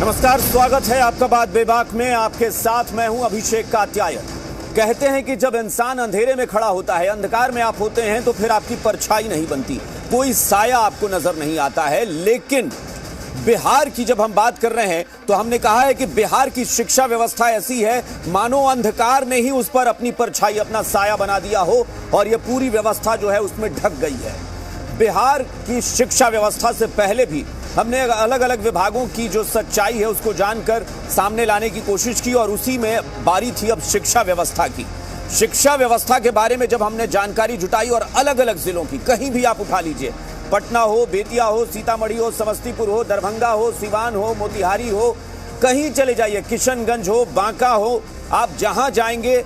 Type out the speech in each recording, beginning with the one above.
नमस्कार, स्वागत है आपका बात बेबाक में। आपके साथ मैं हूं अभिषेक कात्यायन। कहते हैं कि जब इंसान अंधेरे में खड़ा होता है, अंधकार में आप होते हैं, तो फिर आपकी परछाई नहीं बनती, कोई साया आपको नजर नहीं आता है। लेकिन बिहार की जब हम बात कर रहे हैं तो हमने कहा है कि बिहार की शिक्षा व्यवस्था ऐसी है मानो अंधकार ने ही उस पर अपनी परछाई, अपना साया बना दिया हो और यह पूरी व्यवस्था जो है उसमें ढक गई है। बिहार की शिक्षा व्यवस्था से पहले भी हमने अलग अलग विभागों की जो सच्चाई है उसको जानकर सामने लाने की कोशिश की और उसी में बारी थी अब शिक्षा व्यवस्था की। शिक्षा व्यवस्था के बारे में जब हमने जानकारी जुटाई और अलग अलग जिलों की, कहीं भी आप उठा लीजिए, पटना हो, बेतिया हो, सीतामढ़ी हो, समस्तीपुर हो, दरभंगा हो, सिवान हो, मोतिहारी हो, कहीं चले जाइए, किशनगंज हो, बांका हो, आप जहां जाएंगे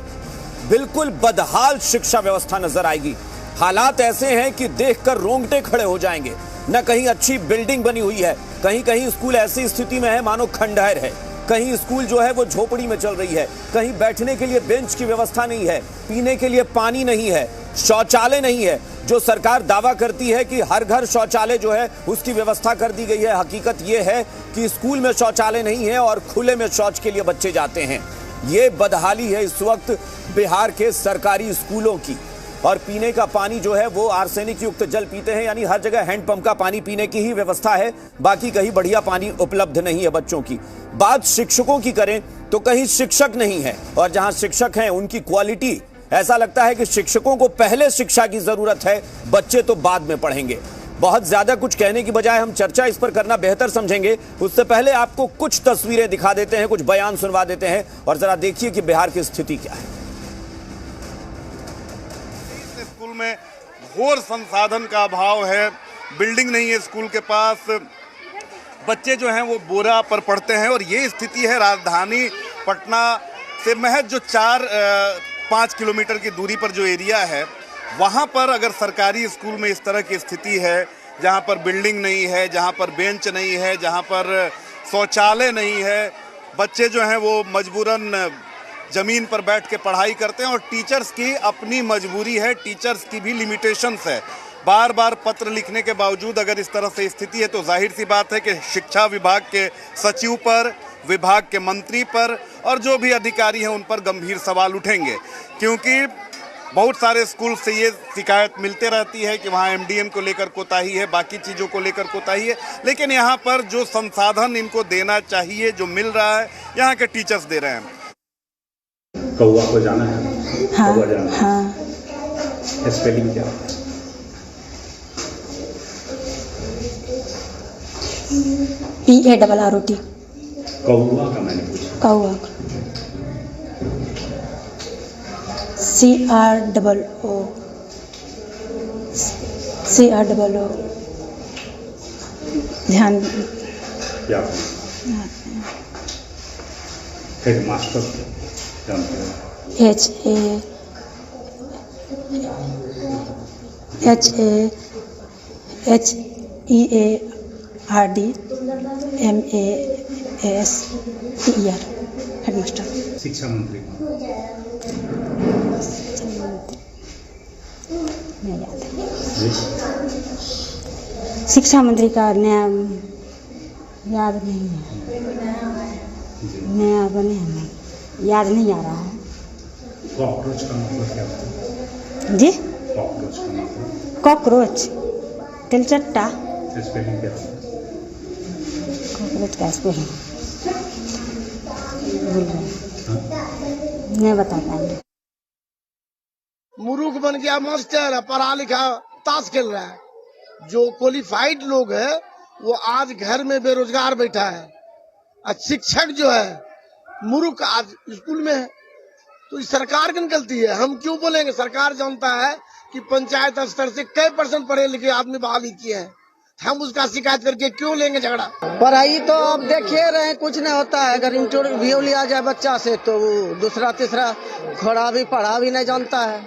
बिल्कुल बदहाल शिक्षा व्यवस्था नजर आएगी। हालात ऐसे हैं कि देखकर रोंगटे खड़े हो जाएंगे। न कहीं अच्छी बिल्डिंग बनी हुई है, कहीं कहीं स्कूल ऐसी स्थिति में है मानो खंडहर है, कहीं स्कूल जो है वो झोपड़ी में चल रही है, कहीं बैठने के लिए बेंच की व्यवस्था नहीं है, पीने के लिए पानी नहीं है, शौचालय नहीं है। जो सरकार दावा करती है कि हर घर शौचालय जो है उसकी व्यवस्था कर दी गई है, हकीकत ये है कि स्कूल में शौचालय नहीं है और खुले में शौच के लिए बच्चे जाते हैं। ये बदहाली है इस वक्त बिहार के सरकारी स्कूलों की। और पीने का पानी जो है वो आर्सेनिक युक्त जल पीते हैं, यानी हर जगह हैंडपंप का पानी पीने की ही व्यवस्था है, बाकी कहीं बढ़िया पानी उपलब्ध नहीं है बच्चों की। बात शिक्षकों की करें तो कहीं शिक्षक नहीं है, और जहां शिक्षक हैं उनकी क्वालिटी, ऐसा लगता है कि शिक्षकों को पहले शिक्षा की जरूरत है, बच्चे तो बाद में पढ़ेंगे। बहुत ज्यादा कुछ कहने की बजाय हम चर्चा इस पर करना बेहतर समझेंगे। उससे पहले आपको कुछ तस्वीरें दिखा देते हैं, कुछ बयान सुनवा देते हैं और जरा देखिए कि बिहार की स्थिति क्या है। स्कूल में घोर संसाधन का अभाव है, बिल्डिंग नहीं है स्कूल के पास, बच्चे जो हैं वो बोरा पर पढ़ते हैं। और ये स्थिति है राजधानी पटना से महज जो 4-5 किलोमीटर की दूरी पर जो एरिया है, वहाँ पर अगर सरकारी स्कूल में इस तरह की स्थिति है, जहाँ पर बिल्डिंग नहीं है, जहाँ पर बेंच नहीं है, जहाँ पर शौचालय नहीं है, बच्चे जो हैं वो मजबूरन ज़मीन पर बैठ के पढ़ाई करते हैं। और टीचर्स की अपनी मजबूरी है, टीचर्स की भी लिमिटेशंस है। बार बार पत्र लिखने के बावजूद अगर इस तरह से स्थिति है तो जाहिर सी बात है कि शिक्षा विभाग के सचिव पर, विभाग के मंत्री पर और जो भी अधिकारी हैं उन पर गंभीर सवाल उठेंगे। क्योंकि बहुत सारे स्कूल से ये शिकायत मिलते रहती है कि वहाँ एमडीएम को लेकर कोताही है, बाकी चीज़ों को लेकर कोताही है, लेकिन यहाँ पर जो संसाधन इनको देना चाहिए, जो मिल रहा है, यहाँ के टीचर्स दे रहे हैं। कौआ को जाना है? हाँ, कौआ जाना है। हाँ। स्पेलिंग क्या? PARROT। कौआ का मैंने पूछा। कौआ। CROO। ध्यान। क्या? हेड मास्टर जानते हैं? HAHEARDMASTER, headmaster. शिक्षा मंत्री नहीं याद है। शिक्षा मंत्री का नाम याद नहीं है, नया बने हैं, याद नहीं आ रहा है। कॉकरोच का मतलब क्या होता है? जी, कॉकरोच का मतलब? कॉकरोच, तिलचट्टा। स्पेलिंग क्या होता है? कॉकरोच का स्पेलिंग भूल गए, नहीं बता पाएंगे। मुरूख बन गया मास्टर, पढ़ा लिखा ताश खेल रहा है। जो क्वालिफाइड लोग है वो आज घर में बेरोजगार बैठा है, और शिक्षक जो है मुरूख आज स्कूल में है। तो इस सरकार की गलती है। हम क्यों बोलेंगे? सरकार जानता है कि पंचायत स्तर से कई % पढ़े लिखे आदमी बहाली किए हैं, हम उसका शिकायत करके क्यों लेंगे झगड़ा? पढ़ाई तो अब देखिए रहे, कुछ नहीं होता है। अगर इंटरव्यू लिया जाए बच्चा से तो वो दूसरा तीसरा घोड़ा भी पढ़ा भी नहीं जानता है।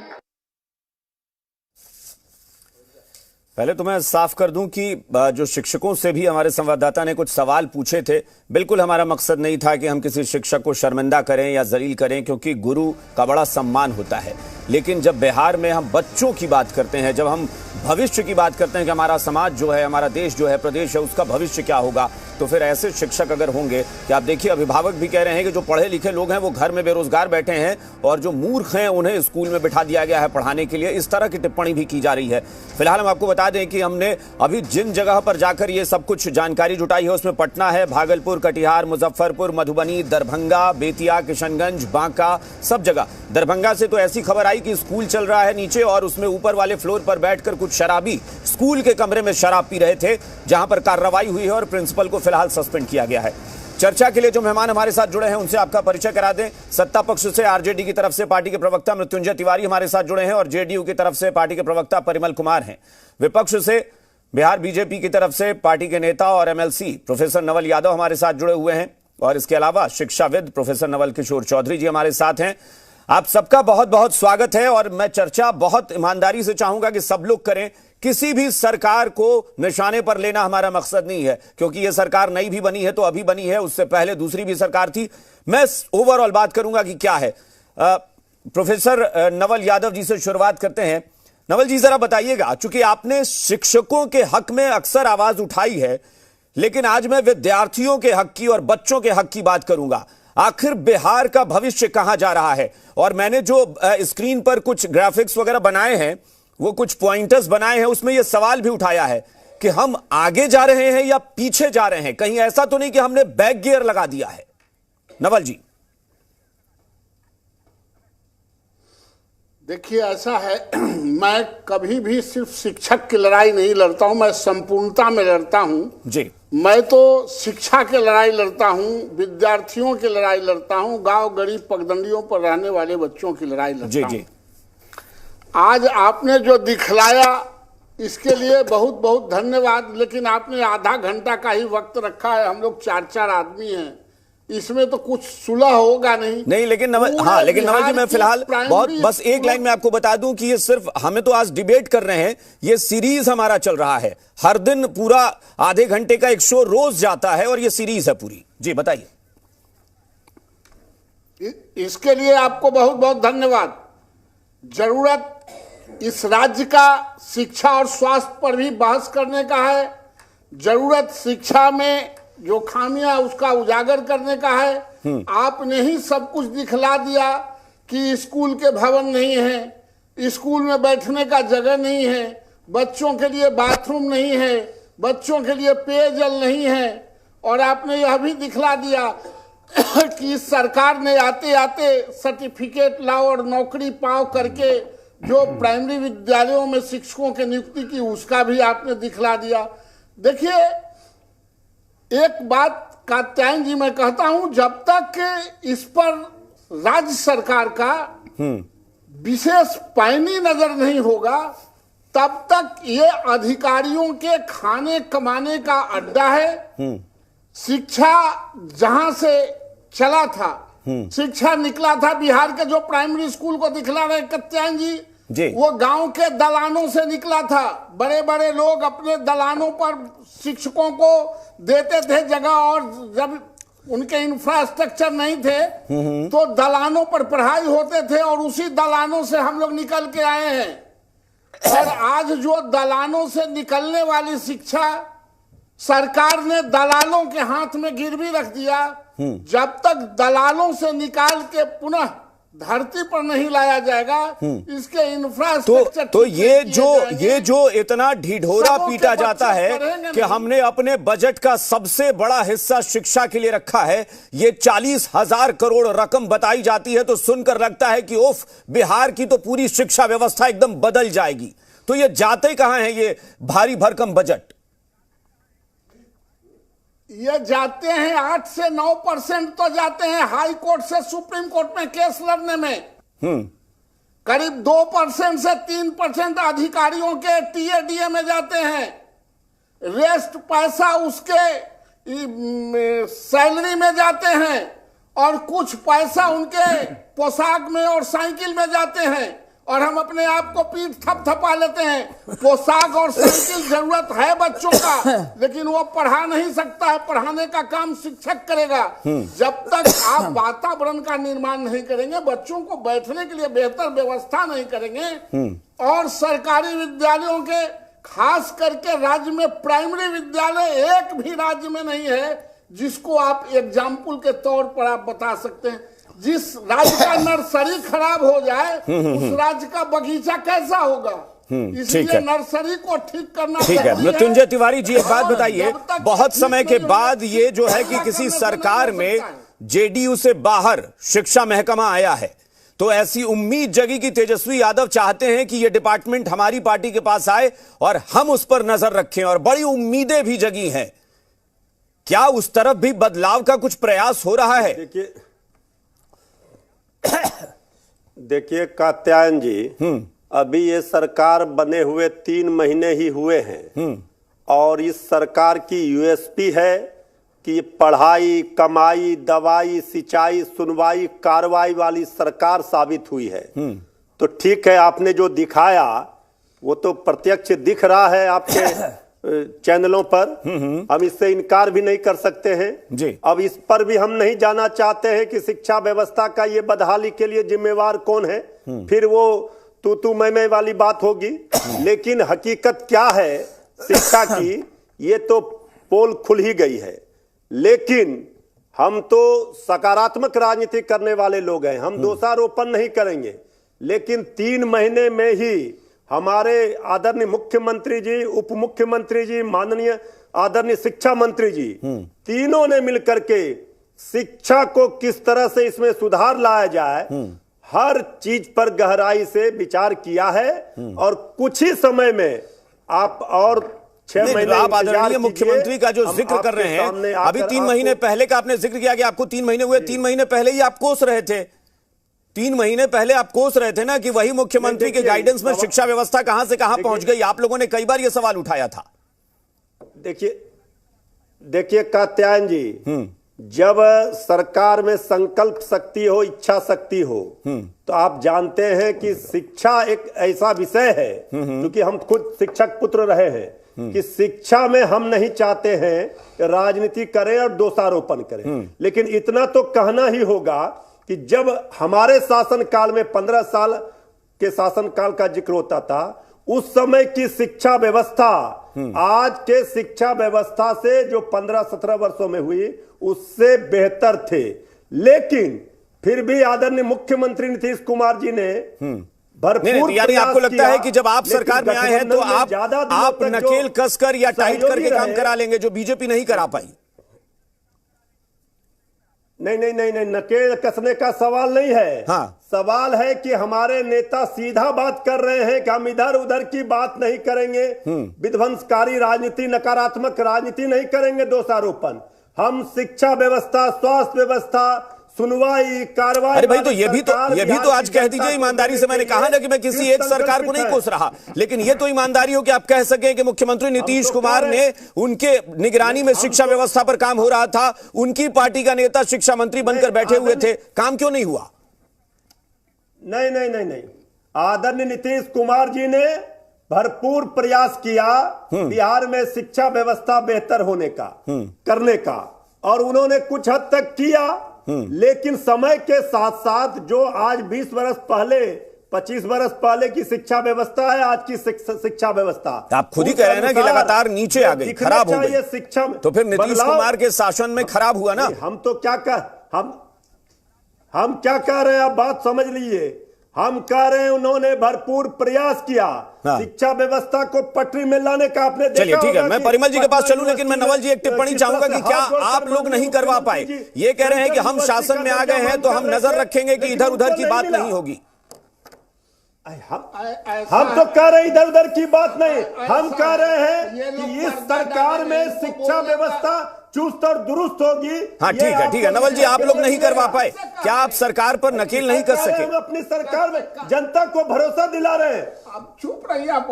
पहले तो मैं साफ कर दूं कि जो शिक्षकों से भी हमारे संवाददाता ने कुछ सवाल पूछे थे, बिल्कुल हमारा मकसद नहीं था कि हम किसी शिक्षक को शर्मिंदा करें या जलील करें, क्योंकि गुरु का बड़ा सम्मान होता है। लेकिन जब बिहार में हम बच्चों की बात करते हैं, जब हम भविष्य की बात करते हैं कि हमारा समाज जो है, हमारा देश जो है, प्रदेश है, उसका भविष्य क्या होगा, तो फिर ऐसे शिक्षक अगर होंगे कि आप देखिए अभिभावक भी कह रहे हैं कि जो पढ़े लिखे लोग हैं वो घर में बेरोजगार बैठे हैं और जो मूर्ख हैं उन्हें स्कूल में बिठा दिया गया है पढ़ाने के लिए, इस तरह की टिप्पणी भी की जा रही है। फिलहाल हम आपको बता दें कि हमने अभी जिन जगह पर जाकर ये सब कुछ जानकारी जुटाई है उसमें पटना है, भागलपुर, कटिहार, मुजफ्फरपुर, मधुबनी, दरभंगा, बेतिया, किशनगंज, बांका, सब जगह। दरभंगा से तो ऐसी खबर आई कि स्कूल चल रहा है नीचे और उसमें ऊपर वाले फ्लोर पर बैठकर कुछ शराबी स्कूल के कमरे में शराब पी रहे थे, जहां पर कार्रवाई हुई है और प्रिंसिपल को फिलहाल सस्पेंड किया गया है। चर्चा के लिए जो मेहमान हमारे साथ जुड़े हैं उनसे आपका परिचय करा दें। सत्ता पक्ष से आरजेडी की तरफ से पार्टी के प्रवक्ता मृत्युंजय तिवारी हमारे साथ जुड़े हैं और जेडीयू की तरफ से पार्टी के प्रवक्ता परिमल कुमार हैं। विपक्ष से बिहार बीजेपी की तरफ से पार्टी के नेता और एमएलसी प्रोफेसर नवल यादव हमारे साथ जुड़े हुए हैं और इसके अलावा शिक्षाविद प्रोफेसर नवल किशोर चौधरी जी हमारे साथ हैं। आप सबका बहुत बहुत स्वागत है और मैं चर्चा बहुत ईमानदारी से चाहूंगा कि सब लोग करें। किसी भी सरकार को निशाने पर लेना हमारा मकसद नहीं है, क्योंकि यह सरकार नई भी बनी है तो अभी बनी है, उससे पहले दूसरी भी सरकार थी। मैं ओवरऑल बात करूंगा कि क्या है। प्रोफेसर नवल यादव जी से शुरुआत करते हैं। नवल जी जरा बताइएगा, चूंकि आपने शिक्षकों के हक में अक्सर आवाज उठाई है, लेकिन आज मैं विद्यार्थियों के हक की और बच्चों के हक की बात करूंगा। आखिर बिहार का भविष्य कहां जा रहा है? और मैंने जो स्क्रीन पर कुछ ग्राफिक्स वगैरह बनाए हैं, वो कुछ पॉइंटर्स बनाए हैं, उसमें यह सवाल भी उठाया है कि हम आगे जा रहे हैं या पीछे जा रहे हैं। कहीं ऐसा तो नहीं कि हमने बैक गियर लगा दिया है? नवल जी देखिए, ऐसा है, मैं कभी भी सिर्फ शिक्षक की लड़ाई नहीं लड़ता हूं, मैं संपूर्णता में लड़ता हूं जी। मैं तो शिक्षा की लड़ाई लड़ता हूं, विद्यार्थियों की लड़ाई लड़ता हूं, गांव गरीब पगडंडियों पर रहने वाले बच्चों की लड़ाई लड़ता हूं। आज आपने जो दिखलाया इसके लिए बहुत बहुत धन्यवाद, लेकिन आपने आधा घंटा का ही वक्त रखा है। हम लोग 4-4 आदमी हैं, इसमें तो कुछ सुलह होगा नहीं। लेकिन नवल, हाँ, लेकिन नवल जी मैं फिलहाल बहुत बस एक लाइन में आपको बता दूं कि ये सिर्फ हमें तो आज डिबेट कर रहे हैं, ये सीरीज हमारा चल रहा है। हर दिन पूरा आधे घंटे का एक शो रोज जाता है और ये सीरीज है पूरी। जी बताइए। इसके लिए आपको बहुत बहुत धन्यवाद। जरूरत इस राज्य का शिक्षा और स्वास्थ्य पर भी बहस करने का है। जरूरत शिक्षा में जो खामियां उसका उजागर करने का है। आपने ही सब कुछ दिखला दिया कि स्कूल के भवन नहीं है, स्कूल में बैठने का जगह नहीं है, बच्चों के लिए बाथरूम नहीं है, बच्चों के लिए पेयजल नहीं है, और आपने यह भी दिखला दिया कि इस सरकार ने आते आते सर्टिफिकेट लाओ और नौकरी पाओ करके जो प्राइमरी विद्यालयों में शिक्षकों की नियुक्ति की उसका भी आपने दिखला दिया। देखिए, एक बात कात्यायन जी मैं कहता हूं, जब तक इस पर राज्य सरकार का विशेष पैनी नजर नहीं होगा तब तक ये अधिकारियों के खाने कमाने का अड्डा है। शिक्षा जहां से चला था, शिक्षा निकला था बिहार के जो प्राइमरी स्कूल को दिखला रहे कात्यायन जी, वो गांव के दलानों से निकला था। बड़े बड़े लोग अपने दलानों पर शिक्षकों को देते थे जगह, और जब उनके इंफ्रास्ट्रक्चर नहीं थे तो दलानों पर पढ़ाई होते थे, और उसी दलानों से हम लोग निकल के आए हैं। और आज जो दलानों से निकलने वाली शिक्षा सरकार ने दलालों के हाथ में गिरवी रख दिया। जब तक दलालों से निकाल के पुनः धरती पर नहीं लाया जाएगा, इसके इंफ्रास्ट्रक्चर तो ये जो इतना ढिढोरा पीटा जाता है कि हमने अपने बजट का सबसे बड़ा हिस्सा शिक्षा के लिए रखा है, ये 40,000 करोड़ रकम बताई जाती है तो सुनकर लगता है कि उफ, बिहार की तो पूरी शिक्षा व्यवस्था एकदम बदल जाएगी। तो ये जाते कहां है ये भारी भरकम बजट? ये जाते हैं 8 से 9% तो जाते हैं हाई कोर्ट से सुप्रीम कोर्ट में केस लड़ने में। करीब 2% से 3% अधिकारियों के टीएडीए में जाते हैं। रेस्ट पैसा उसके सैलरी में जाते हैं, और कुछ पैसा उनके पोशाक में और साइकिल में जाते हैं। और हम अपने आप को पीठ थपथपा लेते हैं। पोशाक और साइकिल जरूरत है बच्चों का, लेकिन वो पढ़ा नहीं सकता है। पढ़ाने का काम शिक्षक करेगा। जब तक आप वातावरण का निर्माण नहीं करेंगे, बच्चों को बैठने के लिए बेहतर व्यवस्था नहीं करेंगे, और सरकारी विद्यालयों के खास करके राज्य में प्राइमरी विद्यालय एक भी राज्य में नहीं है जिसको आप एग्जाम्पल के तौर पर आप बता सकते हैं। जिस राज्य का नर्सरी खराब हो जाए, उस राज्य का बगीचा कैसा होगा? इसलिए नर्सरी को ठीक करना ठीक है। मृत्युंजय तिवारी जी, एक बात बताइए, बहुत समय के बाद ये जो है कि किसी सरकार में जेडीयू से बाहर शिक्षा महकमा आया है, तो ऐसी उम्मीद जगी कि तेजस्वी यादव चाहते हैं कि ये डिपार्टमेंट हमारी पार्टी के पास आए और हम उस पर नजर रखें, और बड़ी उम्मीदें भी जगी हैं। क्या उस तरफ भी बदलाव का कुछ प्रयास हो रहा है? देखिए कात्यायन जी, अभी ये सरकार बने हुए 3 महीने ही हुए हैं, और इस सरकार की यूएसपी है कि पढ़ाई, कमाई, दवाई, सिंचाई, सुनवाई, कार्रवाई वाली सरकार साबित हुई है। तो ठीक है, आपने जो दिखाया वो तो प्रत्यक्ष दिख रहा है आपके चैनलों पर, हम इससे इनकार भी नहीं कर सकते हैं जी। अब इस पर भी हम नहीं जाना चाहते हैं कि शिक्षा व्यवस्था का ये बदहाली के लिए जिम्मेवार कौन है, फिर वो तू मैं वाली बात होगी। लेकिन हकीकत क्या है शिक्षा की, ये तो पोल खुल ही गई है। लेकिन हम तो सकारात्मक राजनीति करने वाले लोग हैं, हम दोषारोपण नहीं करेंगे। लेकिन 3 महीने में ही हमारे आदरणीय मुख्यमंत्री जी, उप मुख्यमंत्री जी, माननीय आदरणीय शिक्षा मंत्री जी, तीनों ने मिलकर के शिक्षा को किस तरह से इसमें सुधार लाया जाए, हर चीज पर गहराई से विचार किया है। और कुछ ही समय में आप और 6 महीने आप आदरणीय मुख्यमंत्री का जो जिक्र कर रहे हैं, अभी 3 महीने पहले का आपने जिक्र किया कि आपको 3 महीने हुए, 3 महीने पहले ही आप कोस रहे थे। 3 महीने पहले आप कोस रहे थे ना कि वही मुख्यमंत्री के गाइडेंस में शिक्षा व्यवस्था कहां से कहां पहुंच गई। आप लोगों ने कई बार यह सवाल उठाया था। देखिए कात्यायन जी, जब सरकार में संकल्प शक्ति हो, इच्छा शक्ति हो, तो आप जानते हैं कि शिक्षा एक ऐसा विषय है, क्योंकि हम खुद शिक्षक पुत्र रहे हैं, कि शिक्षा में हम नहीं चाहते हैं राजनीति करें और दोषारोपण करें। लेकिन इतना तो कहना ही होगा कि जब हमारे शासन काल में 15 साल के शासन काल का जिक्र होता था, उस समय की शिक्षा व्यवस्था आज के शिक्षा व्यवस्था से जो 15-17 वर्षों में हुई उससे बेहतर थे। लेकिन फिर भी आदरणीय मुख्यमंत्री नीतीश कुमार जी ने भरपूर यानी आपको लगता है कि जब आप सरकार में आए हैं तो आप नकेल कसकर या टाइट करके काम करा लेंगे, जो बीजेपी नहीं करा पाई? नहीं, नकेल कसने का सवाल नहीं है। हाँ। सवाल है कि हमारे नेता सीधा बात कर रहे हैं कि हम इधर उधर की बात नहीं करेंगे, विध्वंसकारी राजनीति, नकारात्मक राजनीति नहीं करेंगे, दोषारोपण। हम शिक्षा व्यवस्था, स्वास्थ्य व्यवस्था, सुनवाई, कार्रवाई। अरे भाई, तो ये भी तो आज कह दीजिए ईमानदारी से। मैंने कहा ना कि मैं किसी एक सरकार को नहीं कोस रहा, लेकिन ये तो ईमानदारी हो कि आप कह सकें कि मुख्यमंत्री नीतीश कुमार ने, उनके निगरानी में शिक्षा व्यवस्था पर काम हो रहा था, उनकी पार्टी का नेता शिक्षा मंत्री बनकर बैठे हुए थे, काम क्यों नहीं हुआ? नहीं, आदरणीय नीतीश कुमार जी ने भरपूर प्रयास किया बिहार में शिक्षा व्यवस्था बेहतर होने का, करने का, और उन्होंने कुछ हद तक किया। लेकिन समय के साथ साथ जो आज 20 वर्ष पहले, 25 वर्ष पहले की शिक्षा व्यवस्था है, आज की शिक्षा व्यवस्था, आप खुद ही कह रहे हैं ना कि लगातार नीचे आ गई, खराब हो गई शिक्षा। तो फिर नीतीश कुमार के शासन में खराब हुआ ना? हम तो क्या कह रहे हैं, आप बात समझ लीजिए। हम कह रहे हैं उन्होंने भरपूर प्रयास किया शिक्षा व्यवस्था को पटरी में लाने का। आपने देखा? चलिए ठीक है, मैं परिमल जी के पास चलूं, लेकिन मैं नवल जी एक टिप्पणी चाहूंगा कि क्या आप लोग नहीं करवा पाए? ये कह रहे हैं कि हम शासन में आ गए हैं तो हम नजर रखेंगे कि इधर उधर की बात नहीं होगी। हम तो कह रहे हैं इधर उधर की बात नहीं, हम कह रहे हैं कि इस सरकार में शिक्षा व्यवस्था चुस्त और दुरुस्त होगी। हाँ ठीक है नवल जी, आप लोग नहीं करवा पाए, क्या आप सरकार पर नकेल नहीं कर सके? हम अपनी सरकार में जनता को भरोसा दिला रहे हैं। आप चुप रहिए। आप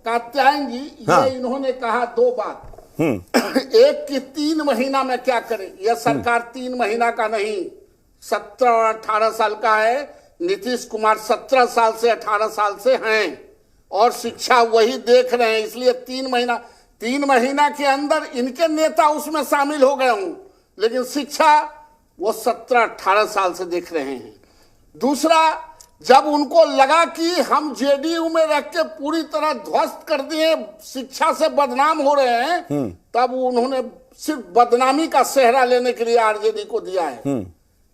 कात्यायन जी, ये इन्होंने कहा 2 बात। एक कि 3 महीना में क्या करें। यह सरकार 3 महीना का नहीं, 17 और 18 साल का है। नीतीश कुमार 17 साल से 18 साल से हैं और शिक्षा वही देख रहे हैं, इसलिए 3 महीना के अंदर इनके नेता उसमें शामिल हो गए हूं, लेकिन शिक्षा वो 17-18 साल से देख रहे हैं। दूसरा, जब उनको लगा कि हम जेडीयू में रख के पूरी तरह ध्वस्त कर दिए, शिक्षा से बदनाम हो रहे हैं, तब उन्होंने सिर्फ बदनामी का सेहरा लेने के लिए आरजेडी को दिया है।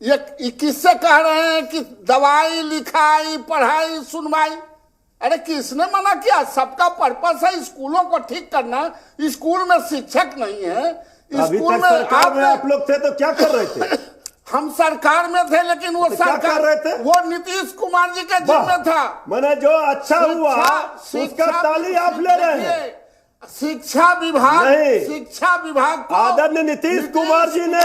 ये किससे कह रहे हैं कि दवाई, लिखाई, पढ़ाई, सुनवाई? अरे किसने मना किया? सबका पर्पस है स्कूलों को ठीक करना। स्कूल में शिक्षक नहीं है, स्कूल में आप लोग थे तो क्या कर रहे थे? हम सरकार में थे, लेकिन वो सरकार रहे थे? वो नीतीश कुमार जी के जिम्मे था। मैंने जो अच्छा हुआ उसका ताली आप ले रहे हैं। शिक्षा विभाग को आदरणीय नीतीश कुमार जी ने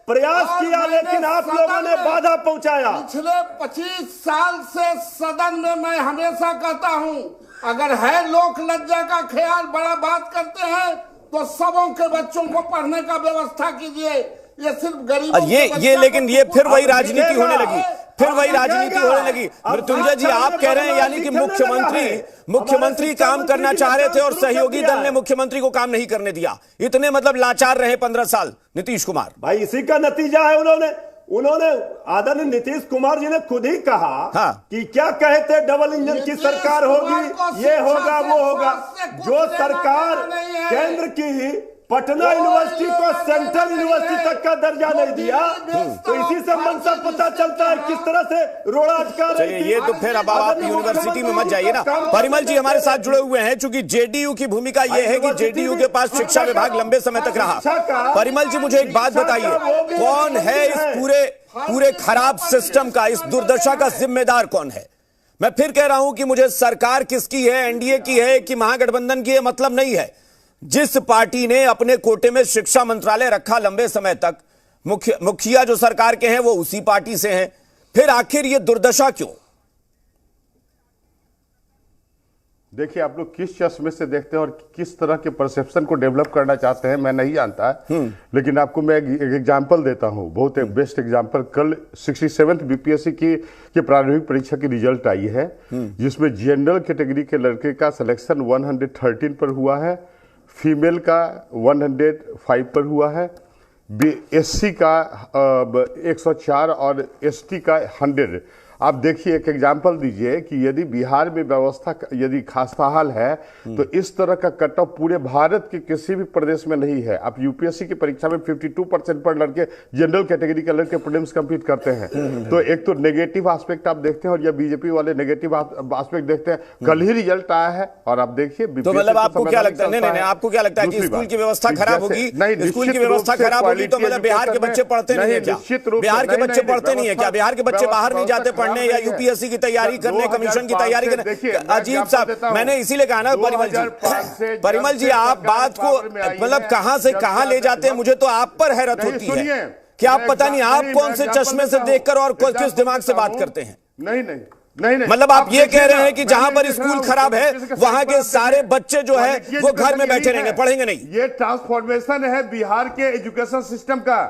प्रयास किया, लेकिन आप लोगों ने बाधा पहुंचाया। पिछले 25 साल से सदन में मैं हमेशा कहता हूं, अगर है लोक लज्जा का ख्याल, बड़ा बात करते हैं तो सबों के बच्चों को पढ़ने का व्यवस्था कीजिए। ये सिर्फ गरीबों ये लेकिन ये फिर वही राजनीति होने लगी, मृत्युंजय जी आप कह रहे हैं यानी कि मुख्यमंत्री काम करना चाह रहे थे और सहयोगी दल ने मुख्यमंत्री को काम नहीं करने दिया। इतने मतलब लाचार रहे 15 साल नीतीश कुमार। भाई इसी का नतीजा है। उन्होंने आदरणीय नीतीश कुमार जी ने खुद ही कहा कि क्या कहे थे, डबल इंजन की सरकार होगी, ये होगा वो होगा। जो सरकार केंद्र की पटना यूनिवर्सिटी को सेंट्रल यूनिवर्सिटी तक का दर्जा नहीं दिया, तो इसी से मनसा पता चलता है किस तरह से रोड़ा अटका रही थी। ये तो फिर अब आप यूनिवर्सिटी में मत जाइए ना। परिमल जी हमारे साथ जुड़े हुए हैं, चूंकि जेडीयू की भूमिका ये है कि जेडीयू के पास शिक्षा विभाग लंबे समय तक रहा। परिमल जी मुझे एक बात बताइए, कौन है इस पूरे खराब सिस्टम का, इस दुर्दशा का जिम्मेदार कौन है? मैं फिर कह रहा हूं कि मुझे सरकार किसकी है, एनडीए की है कि महागठबंधन की है, मतलब नहीं है। जिस पार्टी ने अपने कोटे में शिक्षा मंत्रालय रखा लंबे समय तक, मुखिया जो सरकार के हैं वो उसी पार्टी से हैं, फिर आखिर ये दुर्दशा क्यों? देखिए, आप लोग किस चश्मे से देखते हैं और किस तरह के परसेप्शन को डेवलप करना चाहते हैं मैं नहीं जानता है, लेकिन आपको मैं एक एग्जांपल देता हूं, बहुत एक बेस्ट एग्जांपल। कल 67th बीपीएससी की प्रारंभिक परीक्षा की रिजल्ट आई है, जिसमें जनरल कैटेगरी के लड़के का सिलेक्शन 113 पर हुआ है, फीमेल का 105 पर हुआ है, एससी का 104 और एसटी का 100। आप देखिए, एक एग्जाम्पल दीजिए कि यदि बिहार में व्यवस्था यदि खस्ताहाल है तो इस तरह का कट ऑफ पूरे भारत के किसी भी प्रदेश में नहीं है। आप यूपीएससी की परीक्षा में 52% पर लड़के, जनरल कैटेगरी के लड़के प्रीलिम्स कंप्लीट करते हैं। तो एक तो नेगेटिव एस्पेक्ट आप देखते हैं और या बीजेपी वाले नेगेटिव एस्पेक्ट देखते हैं। कल ही रिजल्ट आया है और आप देखिए, तो मतलब आपको क्या लगता है? नहीं, आपको क्या लगता है कि स्कूल की व्यवस्था खराब होगी? स्कूल की व्यवस्था खराब होगी तो मतलब बिहार के बच्चे पढ़ते नहीं है क्या? बिहार के बच्चे पढ़ते नहीं है क्या? बिहार के बच्चे बाहर नहीं जाते पढ़ने या यूपीएससी की तैयारी करने, कमीशन की तैयारी करने? अजीब साहब, मैंने इसीलिए कहा ना परिमल जी आप बात को मतलब कहां से कहां ले जाते हैं, मुझे तो आप पर हैरत होती है कि आप पता नहीं आप कौन से चश्मे से देखकर और किस दिमाग से बात करते हैं। नहीं, मतलब आप ये कह रहे हैं कि जहां पर स्कूल खराब है वहां के सारे बच्चे जो है वो घर में बैठे रहेंगे, पढ़ेंगे नहीं। ये ट्रांसफॉर्मेशन है बिहार के एजुकेशन सिस्टम का।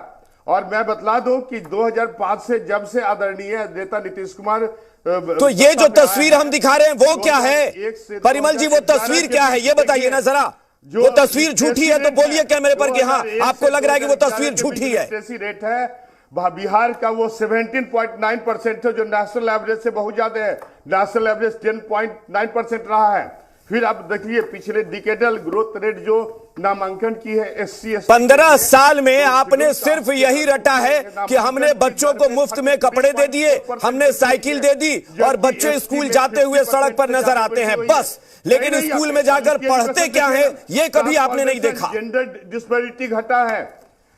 और मैं बतला दूं कि 2005 से जब से आदरणीय नेता नीतीश कुमार, तो ये जो तस्वीर हम दिखा रहे हैं वो क्या है परिमल जी? वो तस्वीर क्या है ये बताइए ना जरा। वो तस्वीर झूठी है तो बोलिए कैमरे पर कि हाँ आपको लग रहा है कि वो तस्वीर झूठी है। रेट है बिहार का वो 17.9% है, जो नेशनल एवरेज से बहुत ज्यादा है। नेशनल एवरेज 10.9% रहा है। फिर आप देखिए पिछले डिकेडल ग्रोथ रेट जो नामांकन की है SC 15 साल में आपने सिर्फ यही रटा है कि हमने बच्चों को मुफ्त में कपड़े दे दिए, हमने साइकिल दे दी और बच्चे स्कूल जाते हुए सड़क पर नजर आते हैं बस। लेकिन स्कूल में जाकर पढ़ते क्या है ये कभी आपने नहीं देखा। जेंडर डिस्पैरिटी घटा है,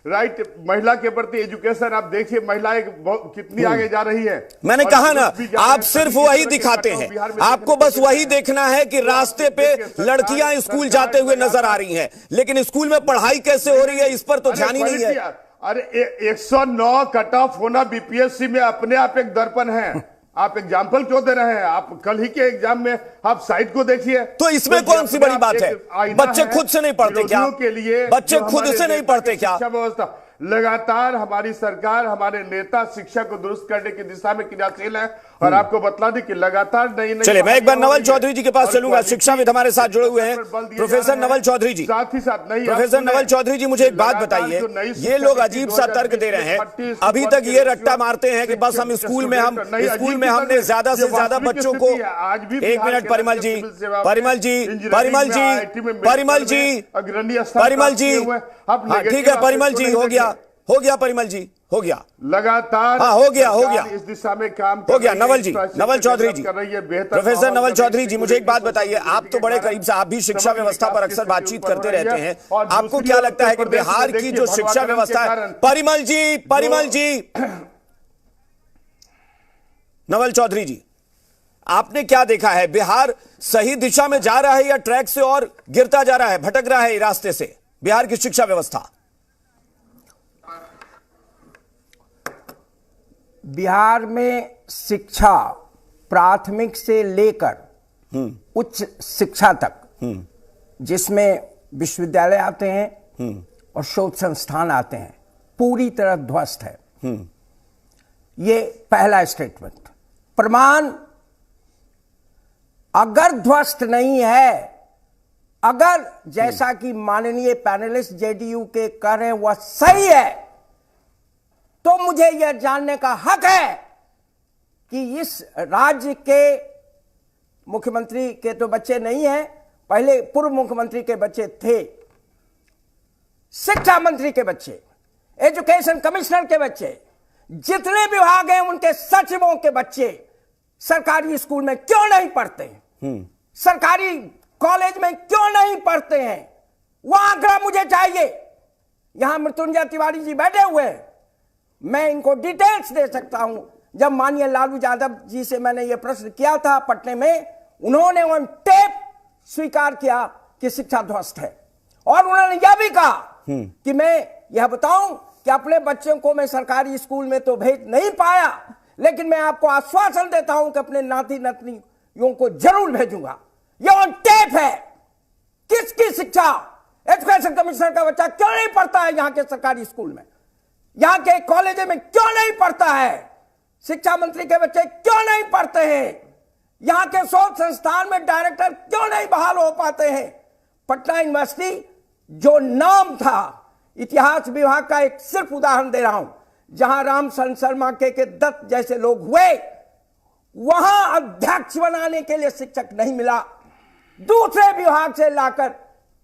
राइट। महिला के प्रति एजुकेशन आप देखिए, महिलाएं कितनी आगे जा रही है। मैंने कहा ना, आप सिर्फ वही दिखाते हैं, आपको बस वही देखना है कि रास्ते पे लड़कियां स्कूल जाते हुए नजर आ रही हैं, लेकिन स्कूल में पढ़ाई कैसे हो रही है इस पर तो ध्यान ही नहीं है। अरे 109 कट ऑफ होना बीपीएससी में अपने आप एक दर्पण है। आप एग्जाम्पल क्यों दे रहे हैं? आप कल ही के एग्जाम में आप साइट को देखिए। तो इसमें कौन सी बड़ी बात है? बच्चे खुद से नहीं पढ़ते क्या? के लिए बच्चे खुद से नहीं पढ़ते क्या? व्यवस्था लगातार हमारी सरकार, हमारे नेता शिक्षा को दुरुस्त करने की दिशा में क्रियाशील है और आपको बतला दी कि लगातार नई नई। चलिए, मैं एक बार नवल चौधरी जी के पास चलूंगा, शिक्षाविद हमारे साथ जुड़े हुए हैं, प्रोफेसर नवल चौधरी जी। साथ ही साथ नहीं, प्रोफेसर नवल चौधरी जी, मुझे एक बात बताइए, ये लोग अजीब सा तर्क दे रहे हैं, अभी तक ये रट्टा मारते हैं कि बस हम स्कूल में हमने ज्यादा से ज्यादा बच्चों को। एक मिनट परिमल जी, परिमल जी, परिमल जी, परिमल जी, परिमल जी, हाँ ठीक है परिमल जी, हो गया परिमल जी, हो गया लगातार, हाँ हो गया इस दिशा में काम हो गया। नवल जी, नवल चौधरी जी, बेहतर प्रोफेसर नवल चौधरी जी, मुझे एक बात बताइए, आप तो बड़े करीब से, आप भी शिक्षा व्यवस्था पर अक्सर बातचीत करते रहते हैं, आपको क्या लगता है कि बिहार की जो शिक्षा व्यवस्था है। परिमल जी, परिमल जी, नवल चौधरी जी, आपने क्या देखा है, बिहार सही दिशा में जा रहा है या ट्रैक से और गिरता जा रहा है, भटक रहा है रास्ते से बिहार की शिक्षा व्यवस्था? बिहार में शिक्षा प्राथमिक से लेकर उच्च शिक्षा तक, जिसमें विश्वविद्यालय आते हैं और शोध संस्थान आते हैं, पूरी तरह ध्वस्त है। ये पहला स्टेटमेंट। प्रमाण अगर ध्वस्त नहीं है, अगर जैसा कि माननीय पैनलिस्ट जेडीयू के कह रहे हैं वह सही है, तो मुझे यह जानने का हक है कि इस राज्य के मुख्यमंत्री के तो बच्चे नहीं हैं, पहले पूर्व मुख्यमंत्री के बच्चे थे, शिक्षा मंत्री के बच्चे, एजुकेशन कमिश्नर के बच्चे, जितने विभाग हैं उनके सचिवों के बच्चे सरकारी स्कूल में क्यों नहीं पढ़ते हैं, सरकारी कॉलेज में क्यों नहीं पढ़ते हैं, वह आंकड़ा मुझे चाहिए। यहां मृत्युंजय तिवारी जी बैठे हुए हैं, मैं इनको डिटेल्स दे सकता हूं। जब माननीय लालू यादव जी से मैंने यह प्रश्न किया था पटने में, उन्होंने ऑन टेप स्वीकार किया कि शिक्षा ध्वस्त है, और उन्होंने यह भी कहा कि मैं यह बताऊं कि अपने बच्चों को मैं सरकारी स्कूल में तो भेज नहीं पाया, लेकिन मैं आपको आश्वासन देता हूं कि अपने नाती नातनियों को जरूर भेजूंगा। यह ऑन टेप है। किसकी शिक्षा? एजुकेशन कमिश्नर का बच्चा क्यों नहीं पढ़ता है यहां के सरकारी स्कूल में, यहां के कॉलेज में क्यों नहीं पढ़ता है, शिक्षा मंत्री के बच्चे क्यों नहीं पढ़ते हैं, यहां के शोध संस्थान में डायरेक्टर क्यों नहीं बहाल हो पाते हैं। पटना यूनिवर्सिटी जो नाम था, इतिहास विभाग का एक सिर्फ उदाहरण दे रहा हूं, जहां रामचंद्र शर्मा के दत्त जैसे लोग हुए, वहां अध्यक्ष बनाने के लिए शिक्षक नहीं मिला, दूसरे विभाग से लाकर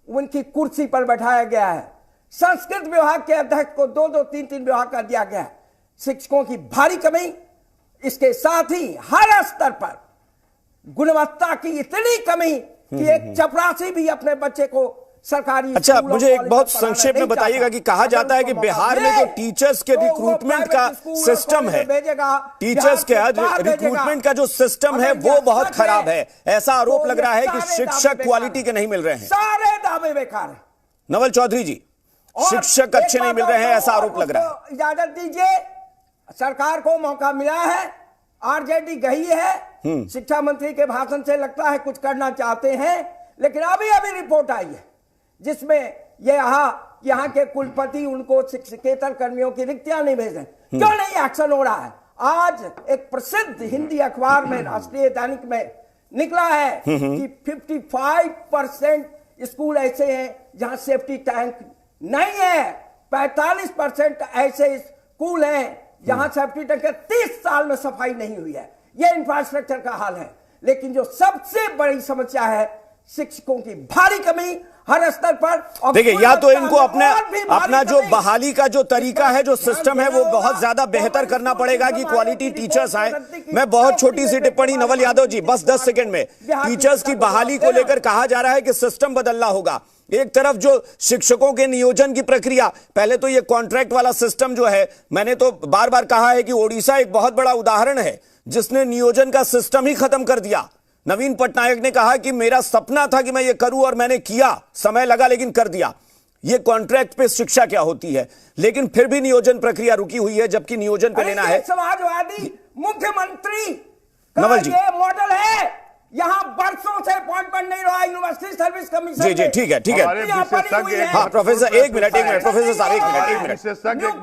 उनकी कुर्सी पर बैठाया गया है। संस्कृत विभाग के अध्यक्ष को 2-2, 3-3 विभाग का दिया गया है। शिक्षकों की भारी कमी, इसके साथ ही हर स्तर पर गुणवत्ता की इतनी कमी कि एक चपरासी भी अपने बच्चे को सरकारी। अच्छा, मुझे एक बहुत संक्षेप में बताइएगा कि कहा जाता है कि बिहार में जो टीचर्स के रिक्रूटमेंट का सिस्टम है, टीचर्स के रिक्रूटमेंट का जो सिस्टम है वो बहुत खराब है, ऐसा आरोप लग रहा है कि शिक्षक क्वालिटी के नहीं मिल रहे हैं। सारे दावे बेकार हैं। नवल चौधरी जी, शिक्षक अच्छे नहीं मिल रहे हैं, ऐसा आरोप लग रहा है। इजाजत दीजिए, सरकार को मौका मिला है, आरजेडी गई है, शिक्षा मंत्री के भाषण से लगता है कुछ करना चाहते हैं, लेकिन अभी रिपोर्ट आई है जिसमें ये यहाँ के कुलपति उनको शिक्षकेतर कर्मियों की रिक्तियां नहीं भेज रहे। क्यों नहीं एक्शन हो रहा है? आज एक प्रसिद्ध हिंदी अखबार में, राष्ट्रीय दैनिक में निकला है कि 55% स्कूल ऐसे हैं जहां सेफ्टी टैंक नहीं है, 45% ऐसे स्कूल हैं जहां सेफ्टी टैंक 30 साल में सफाई नहीं हुई है। यह इंफ्रास्ट्रक्चर का हाल है। लेकिन जो सबसे बड़ी समस्या है, शिक्षकों की भारी कमी हर स्तर पर। देखिए, या तो इनको अपना जो बहाली का जो तरीका है, जो सिस्टम है, वो बहुत ज्यादा बेहतर करना पड़ेगा कि क्वालिटी टीचर्स आए। मैं बहुत छोटी सी टिप्पणी नवल यादव जी, बस 10 सेकंड में। टीचर्स की बहाली को लेकर कहा जा रहा है कि सिस्टम बदलना होगा। एक तरफ जो शिक्षकों के नियोजन की प्रक्रिया, पहले तो ये कॉन्ट्रैक्ट वाला सिस्टम जो है, मैंने तो बार बार कहा है कि ओडिशा एक बहुत बड़ा उदाहरण है जिसने नियोजन का सिस्टम ही खत्म कर दिया। नवीन पटनायक ने कहा कि मेरा सपना था कि मैं ये करूं और मैंने किया, समय लगा लेकिन कर दिया। ये कॉन्ट्रैक्ट पे शिक्षा क्या होती है? लेकिन फिर भी नियोजन प्रक्रिया रुकी हुई है, जबकि नियोजन पे लेना है। समाजवादी मुख्यमंत्री नवल जी, ये मॉडल है, यहाँ बरसों से अपॉइंटमेंट नहीं रहा यूनिवर्सिटी सर्विस कमीशन। जी जी ठीक है ठीक है। हाँ प्रोफेसर एक मिनट प्रोफेसर साहब एक मिनट।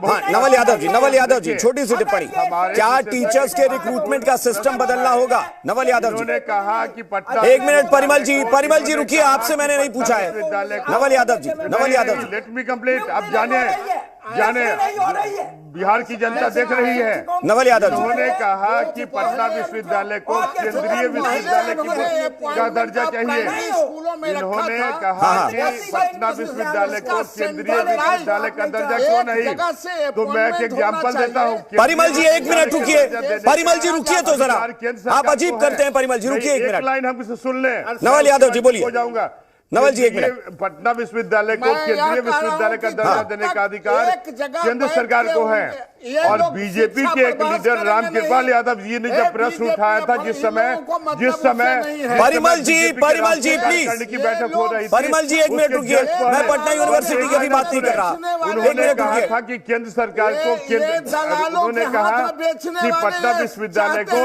हाँ नवल यादव जी छोटी सी टिप्पणी, क्या टीचर्स के रिक्रूटमेंट का सिस्टम बदलना होगा? नवल यादव जी ने कहा कि पटना। एक मिनट परिमल जी रुकिए, आपसे मैंने नहीं पूछा है। Naval Yadav ji let me complete. अब जाने बिहार की जनता देख रही है। नवल यादव जी उन्होंने कहा कि पटना विश्वविद्यालय को केंद्रीय विश्वविद्यालय का दर्जा चाहिए। इन्होंने कहा कि पटना विश्वविद्यालय को केंद्रीय विश्वविद्यालय का दर्जा क्यों नहीं? तो मैं एक एग्जाम्पल देता हूँ। परिमल जी एक मिनट रुकिए, परिमल जी रुकिए तो जरा, आप अजीब करते हैं। परिमल जी रुकिए एक मिनट, लाइन हम इसे सुन लें। नवल यादव जी बोलिए। हो जाऊंगा। नवल जी एक मिनट। पटना विश्वविद्यालय को केंद्रीय विश्वविद्यालय का दर्जा देने का अधिकार केंद्र सरकार को है। और बीजेपी के एक लीडर रामकृपाल यादव जी ने जब प्रश्न उठाया था जिस समय परिमल जी प्लीज की बैठक हो रही थी, परिमल जी एक मिनट रुकिए, मैं पटना यूनिवर्सिटी की भी बात नहीं कर रहा। उन्होंने कहा था कि केंद्र सरकार को उन्होंने कहा कि पटना विश्वविद्यालय को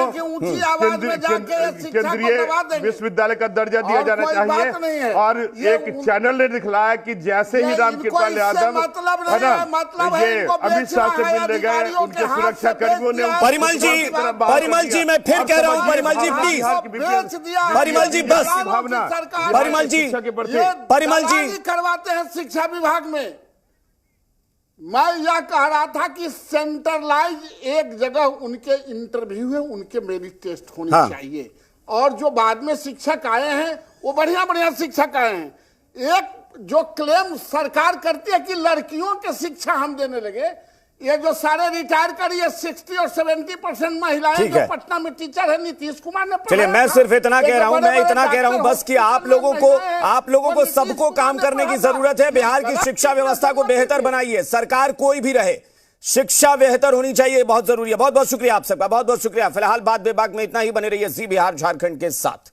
केंद्रीय विश्वविद्यालय का दर्जा दिया जाना चाहिए। और एक चैनल ने दिखलाया कि जैसे ही रामकृपाल यादव है ना ये अमित शाह से मिलने गए, उनके सुरक्षा कर्मियों ने परिमल जी मैं फिर कह रहा हूं, परिमल जी प्लीज, परिमल जी बस, परिमल जी करवाते हैं शिक्षा विभाग में। मैं यह कह रहा था कि सेंट्रलाइज एक जगह उनके इंटरव्यू है, उनके मेरिट टेस्ट होने चाहिए। और जो बाद में शिक्षक आए हैं वो बढ़िया शिक्षक आए हैं। एक जो क्लेम सरकार करती है कि लड़कियों के शिक्षा हम देने लगे, ये जो सारे रिटायर करी है 60 और 70% महिलाएं जो पटना में टीचर है, नीतीश कुमार ने। चलिए मैं सिर्फ इतना कह रहा हूं बस कि आप लोगों को सबको काम करने की जरूरत है। बिहार की शिक्षा व्यवस्था को बेहतर बनाइए, सरकार कोई भी रहे, शिक्षा बेहतर होनी चाहिए, बहुत जरूरी है। बहुत बहुत शुक्रिया आप सबका, बहुत बहुत शुक्रिया। फिलहाल बात बेबाक में इतना ही। बने रहिए जी बिहार झारखंड के साथ।